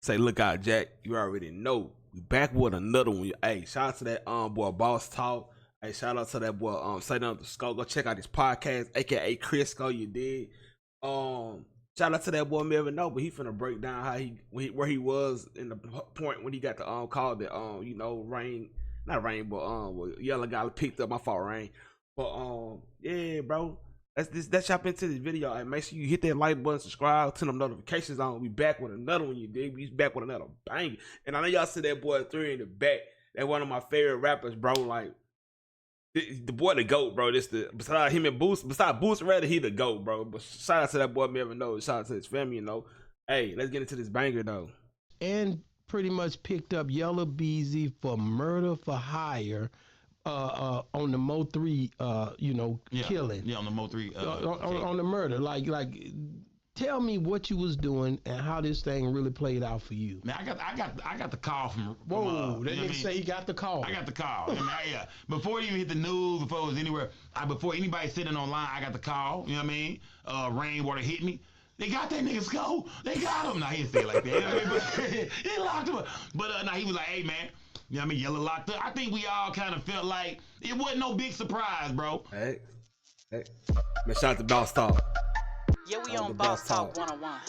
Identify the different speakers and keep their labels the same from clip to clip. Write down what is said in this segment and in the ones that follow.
Speaker 1: Say, look out, Jack. You already know. We back with another one. Hey, shout out to that boy Boss Talk. Hey, shout out to that boy Say Nothing to Skull. Go check out his podcast, aka Crisco. You did. Shout out to that boy Melvin No, but he finna break down how where he was in the point when he got the call that Yella got picked up. My fault, Rain. But yeah, bro. Let's jump into this video. And make sure you hit that like button, subscribe, turn them notifications on. We back with another one, you dig? We back with another bang. And I know y'all see that boy 3 in the back. That's one of my favorite rappers, bro. Like the boy the GOAT, bro. Besides him and Boost, besides Boost rather he the GOAT, bro. But shout out to that boy Melvin No. Shout out to his family, you know. Hey, let's get into this banger though.
Speaker 2: And pretty much picked up Yella Beezy for murder for hire. On the MO3, killing.
Speaker 3: Yeah, on the MO3.
Speaker 2: On the murder. Like, tell me what you was doing and how this thing really played out for you.
Speaker 3: Man, I got the call from.
Speaker 2: Whoa, that nigga say he got the call.
Speaker 3: I got the call. Yeah. Before it even hit the news, before it was anywhere, before anybody sitting online, I got the call. You know what I mean? Rainwater hit me. They got that nigga Skull. They got him. Now he didn't say it like that. You know what I mean? But he locked him up. But now he was like, hey man. You know what I mean? Yella locked up. I think we all kind of felt like it wasn't no big surprise, bro.
Speaker 1: Hey. Man, shout out to Boss Talk.
Speaker 4: Yeah, we on Boss Talk 101.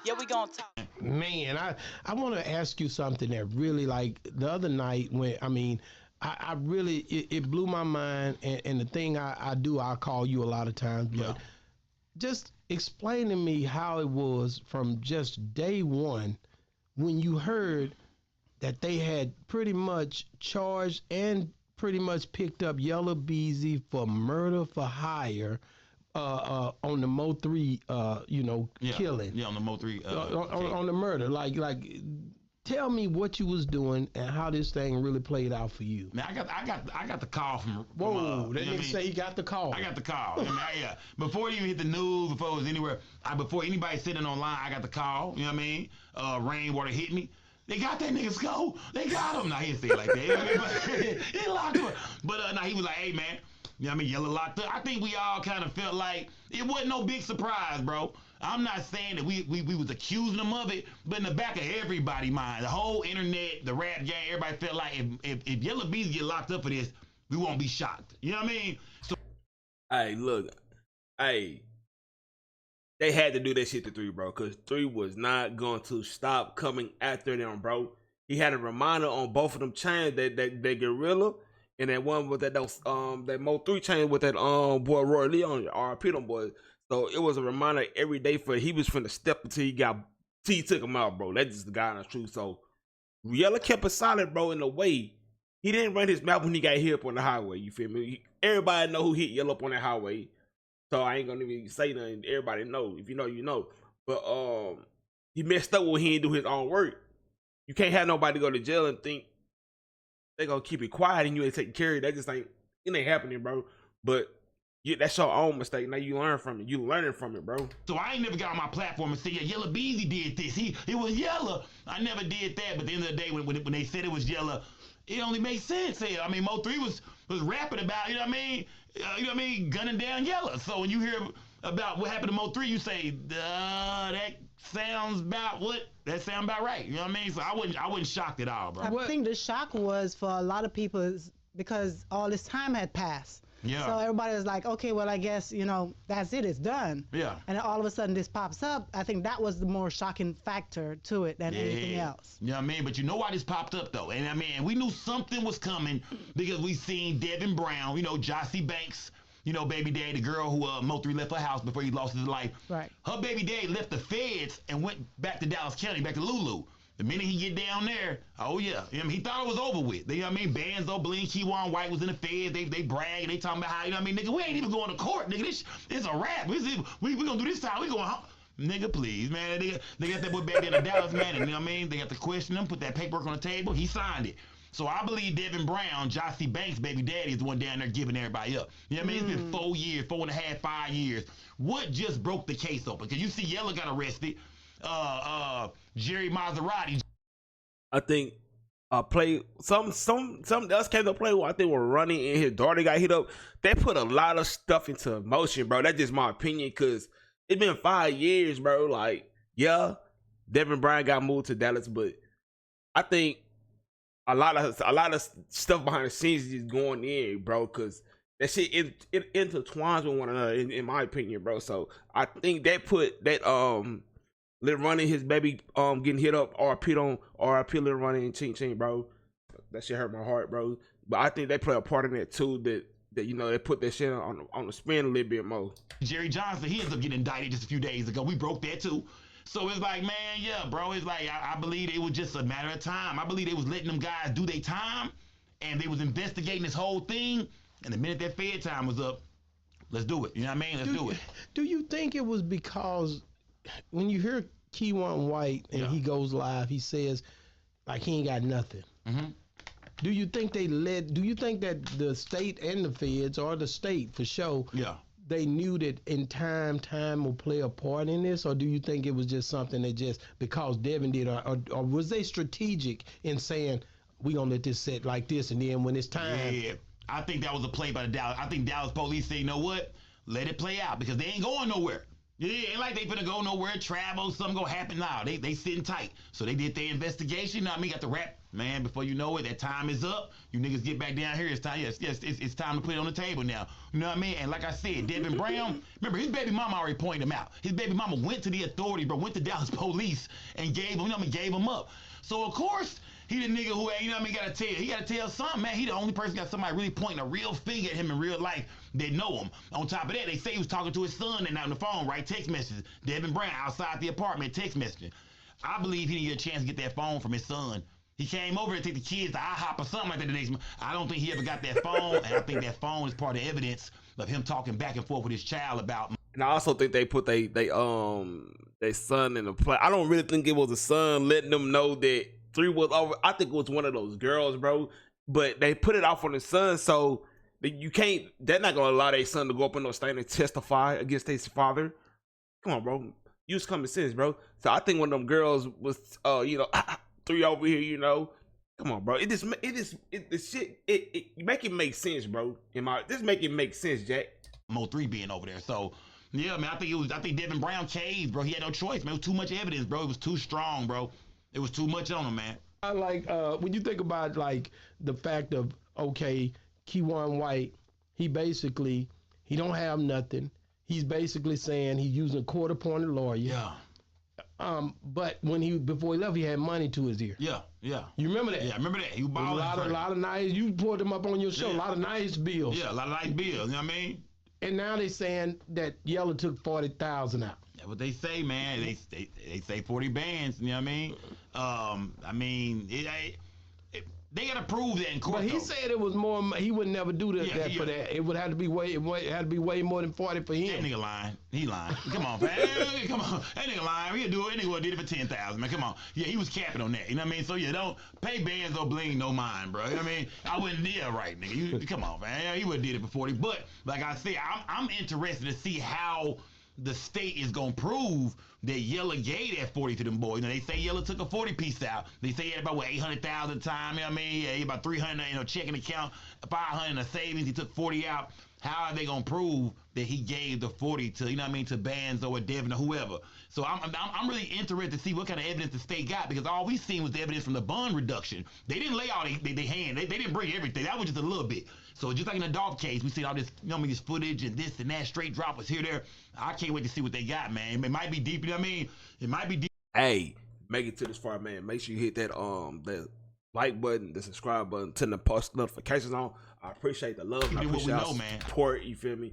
Speaker 4: Yeah, we gonna talk.
Speaker 2: Man, I want to ask you something that really, like, the other night when, I really, it blew my mind. And the thing I do, I'll call you a lot of times. But just explain to me how it was from just day one when you heard that they had pretty much charged and pretty much picked up Yella Beezy for murder for hire on the MO3, killing.
Speaker 3: Yeah, on the MO3.
Speaker 2: On the murder. Like, tell me what you was doing and how this thing really played out for you.
Speaker 3: Man, I got the call from.
Speaker 2: Whoa, that nigga say he got the call.
Speaker 3: I got the call. Yeah. Before it even hit the news, before it was anywhere, before anybody sitting online, I got the call. You know what I mean? Rainwater hit me. They got that nigga Skull. They got him. Now he didn't say it like that. You know what I mean? He locked him up. But now he was like, hey man, you know what I mean? Yella locked up. I think we all kind of felt like it wasn't no big surprise, bro. I'm not saying that we was accusing them of it, but in the back of everybody's mind, the whole internet, the rap gang, everybody felt like if Yella Beezy get locked up for this, we won't be shocked. You know what I mean? So,
Speaker 1: hey, look, they had to do that shit to 3, bro, because 3 was not going to stop coming after them, bro. He had a reminder on both of them chains, that Gorilla, and that one with that MO3 chain with that boy Roy Leon, RP them boys. So it was a reminder every day for he was finna step until he took him out, bro. That's just the guy in the truth. So Yella kept it solid, bro, in a way. He didn't run his mouth when he got hit up on the highway. You feel me? Everybody know who hit Yella up on that highway. So I ain't gonna even say nothing. Everybody know. If you know, you know. But he messed up when he didn't do his own work. You can't have nobody go to jail and think they gonna keep it quiet and you ain't taking care of it. That just ain't happening, bro. But that's your own mistake. Now you learn from it. You learning from it, bro.
Speaker 3: So I ain't never got on my platform and say, yeah, Yella Beezy did this. It was Yella. I never did that. But at the end of the day, when they said it was Yella, it only makes sense. I mean, MO3 was rapping about, you know what I mean? Gunning down Yella. So when you hear about what happened to MO3, you say, that sounds about right. You know what I mean? So I wasn't shocked at all, bro.
Speaker 5: I think the shock was for a lot of people because all this time had passed.
Speaker 3: Yeah.
Speaker 5: So everybody was like, okay, well, I guess, that's it, it's done.
Speaker 3: Yeah.
Speaker 5: And then all of a sudden this pops up. I think that was the more shocking factor to it than anything else.
Speaker 3: You know what I mean? But you know why this popped up, though? And I mean, we knew something was coming because we seen Devin Brown, Jossie Banks, baby daddy, the girl who MO3 left her house before he lost his life.
Speaker 5: Right.
Speaker 3: Her baby daddy left the feds and went back to Dallas County, back to Lulu. The minute he get down there, oh yeah, he thought it was over with. You know what I mean? Banzo, Bling, Keywan White was in the feds. They brag and they talking about how, nigga, we ain't even going to court, nigga. This it's a rap. We gonna do this time. We going home. Nigga, please, man. They got that boy back there in Dallas, man. And, you know what I mean? They got to question him, put that paperwork on the table. He signed it. So I believe Devin Brown, Jossie Banks' baby daddy, is the one down there giving everybody up. You know what I mean? It's been 4 years, 4.5, 5 years. What just broke the case open? Because you see Yella got arrested. Jerry Maserati.
Speaker 1: I think some else came to play. I think were running and his daughter got hit up. They put a lot of stuff into motion, bro. That's just my opinion because it's been 5 years, bro. Like, yeah, Devin Brown got moved to Dallas, but I think a lot of stuff behind the scenes is going in, bro, because that shit it intertwines with one another, in my opinion, bro. So I think that put that Lil Running, his baby getting hit up, RP Lil Running and Ching Ching, bro. That shit hurt my heart, bro. But I think they play a part in that too. That you know, they put that shit on the spin a little bit more.
Speaker 3: Jerry Johnson, he ends up getting indicted just a few days ago. We broke that too. So it's like, man, yeah, bro. It's like I believe it was just a matter of time. I believe they was letting them guys do their time, and they was investigating this whole thing. And the minute that Fed time was up, let's do it. You know what I mean? Let's do it.
Speaker 2: Do you think it was because when you hear Keyone White and he goes live, he says like he ain't got nothing.
Speaker 3: Mm-hmm.
Speaker 2: Do you think do you think that the state and the feds, or the state for sure, they knew that in time will play a part in this? Or do you think it was just something that just because Devin did, or was they strategic in saying, we gonna let this set like this, and then when it's time?
Speaker 3: Yeah, I think that was a play by the Dallas. I think Dallas police say, you know what? Let it play out, because they ain't going nowhere. Yeah, ain't like they finna go nowhere, travel, something gonna happen. Now they sitting tight. So they did their investigation. You know what I mean? Got the rap, man. Before you know it, that time is up. You niggas get back down here. It's time. Yes, it's time to put it on the table now. You know what I mean? And like I said, Devin Brown, remember his baby mama already pointed him out. His baby mama went to the authorities, bro. Went to Dallas police and gave him, you know what I mean? Gave him up. So of course, he the nigga who, you know what I mean, he gotta tell something, man. He the only person got somebody really pointing a real finger at him in real life that know him. On top of that, they say he was talking to his son and out on the phone, right? Text messages. Devin Brown outside the apartment, text messaging. I believe he didn't get a chance to get that phone from his son. He came over to take the kids to IHOP or something like that the next month. I don't think he ever got that phone, and I think that phone is part of evidence of him talking back and forth with his child about.
Speaker 1: And I also think they put they son in the play. I don't really think it was a son letting them know that 3 was over. I think it was one of those girls, bro. But they put it off on the son, so you can't. They're not gonna allow their son to go up in no stand and testify against his father. Come on, bro. Use common sense, bro. So I think one of them girls was, 3 over here, you know. Come on, bro. The shit. It make it make sense, bro. This make it make sense, Jack.
Speaker 3: MO3 being over there, so. Yeah, man, I think Devin Brown caved, bro. He had no choice, man. It was too much evidence, bro. It was too strong, bro. It was too much on him, man.
Speaker 2: I like when you think about like the fact of, okay, Keyone White, he don't have nothing. He's basically saying he's using a court-appointed lawyer.
Speaker 3: Yeah.
Speaker 2: But before he left, he had money to his ear.
Speaker 3: Yeah.
Speaker 2: You remember that?
Speaker 3: Yeah, I remember that. He was balling.
Speaker 2: A lot of nice. You pulled them up on your show. A lot of nice bills.
Speaker 3: Yeah, a lot of nice bills. You know what I mean?
Speaker 2: And now they saying that Yella took 40,000 out.
Speaker 3: That's what they say, man. They say 40 bands. You know what I mean? They gotta prove that in court.
Speaker 2: But he said it was more. He would never do that for that. It would have to be way. It had to be way more than 40 for him.
Speaker 3: That nigga lying. He lying. Come on, man. Come on. That nigga lying. He'll do it. That nigga did it for 10,000, man. Come on. Yeah, he was capping on that. You know what I mean? So yeah, don't pay bands or bling no mind, bro. You know what I mean? I wouldn't. Yeah, right, nigga. Come on, man. He would have did it for 40. But like I said, I'm interested to see how the state is gonna prove that Yella gave that 40 to them boys. You know, they say Yella took a 40 piece out. They say he had about 800,000 time. You know what I mean? Yeah, about 300, checking account, 500 in a savings. He took 40 out. How are they gonna prove that he gave the 40 to, you know what I mean, to Bands or Devin or whoever? So I'm really interested to see what kind of evidence the state got, because all we seen was the evidence from the bond reduction. They didn't lay all they hand. They didn't bring everything. That was just a little bit. So just like in the Dolph case, we see all this, you know what I mean, this footage and this and that, straight droppers here, there. I can't wait to see what they got, man. It might be deep, you know what I mean? It might be deep.
Speaker 1: Hey, make it to this far, man. Make sure you hit that the like button, the subscribe button, turn the post notifications on. I appreciate the love. I appreciate the support. You feel me?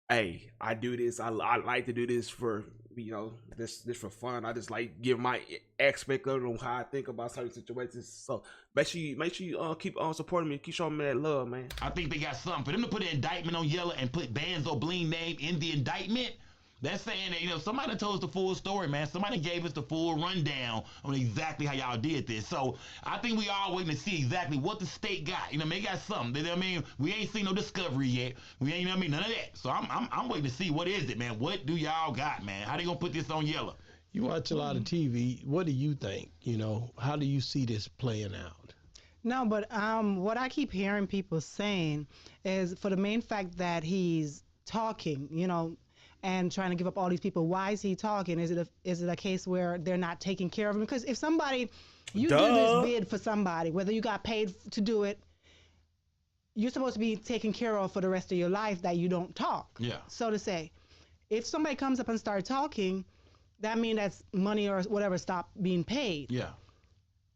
Speaker 1: Hey, I do this. I like to do this for, you know, this for fun. I just like give my aspect of it on how I think about certain situations. So make sure you keep on supporting me, keep showing me that love, man.
Speaker 3: I think they got something for them to put an indictment on Yella and put Banzo Bling name in the indictment. That's saying that, you know, somebody told us the full story, man. Somebody gave us the full rundown on exactly how y'all did this. So I think we all waiting to see exactly what the state got. You know, they got something. You know what I mean? We ain't seen no discovery yet. We ain't, you know what I mean? None of that. So I'm waiting to see what is it, man. What do y'all got, man? How they gonna put this on Yella?
Speaker 2: You watch a lot of TV. What do you think? You know, how do you see this playing out?
Speaker 5: No, but what I keep hearing people saying is for the main fact that he's talking, you know, and trying to give up all these people. Why is he talking? Is it a case where they're not taking care of him? Because if somebody, you do this bid for somebody, whether you got paid to do it, you're supposed to be taken care of for the rest of your life, that you don't talk.
Speaker 3: Yeah.
Speaker 5: So to say, if somebody comes up and start talking, that means that's money or whatever stop being paid.
Speaker 3: Yeah.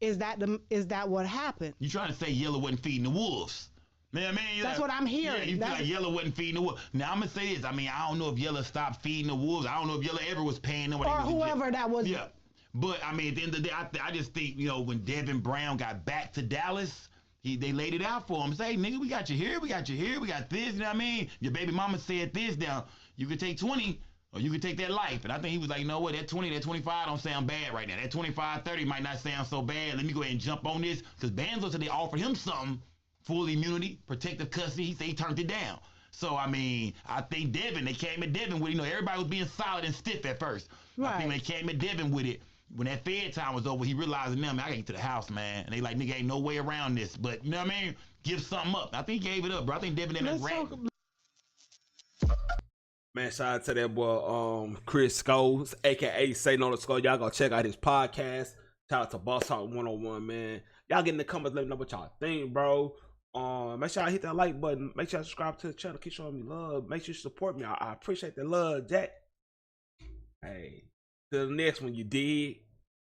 Speaker 5: Is that what happened?
Speaker 3: You trying to say Yella wasn't feeding the wolves? Man,
Speaker 5: That's what I'm hearing.
Speaker 3: Yeah, you feel like Yella wasn't feeding the wolves. Now I'm gonna say this. I mean, I don't know if Yella stopped feeding the wolves. I don't know if Yella ever was paying them.
Speaker 5: Or whoever that was.
Speaker 3: Yeah. But I mean, at the end of the day, I just think, you know, when Devin Brown got back to Dallas, they laid it out for him. Say, nigga, we got you here, we got you here, we got this. You know what I mean? Your baby mama said this. Now you can take 20. Or you could take that life. And I think he was like, you know what, that 20, that 25 don't sound bad right now. That 25, 30 might not sound so bad. Let me go ahead and jump on this. Because Banzo said they offered him something, full immunity, protective custody. He said he turned it down. So, I mean, I think Devin, they came at Devin with it. You know, everybody was being solid and stiff at first.
Speaker 5: Right.
Speaker 3: I think they came at Devin with it. When that Fed time was over, he realized, man, I gotta get to the house, man. And they like, nigga, ain't no way around this. But, you know what I mean? Give something up. I think he gave it up, bro. I think Devin did that rat.
Speaker 1: Man, shout out to that boy, Chris Scholes, aka Say No to Skull. Y'all go check out his podcast. Shout out to Boss Talk 101, man. Y'all get in the comments, let me know what y'all think, bro. Make sure I hit that like button. Make sure I subscribe to the channel. Keep showing me love. Make sure you support me. I appreciate the love, Jack. Hey, till the next one, you dig?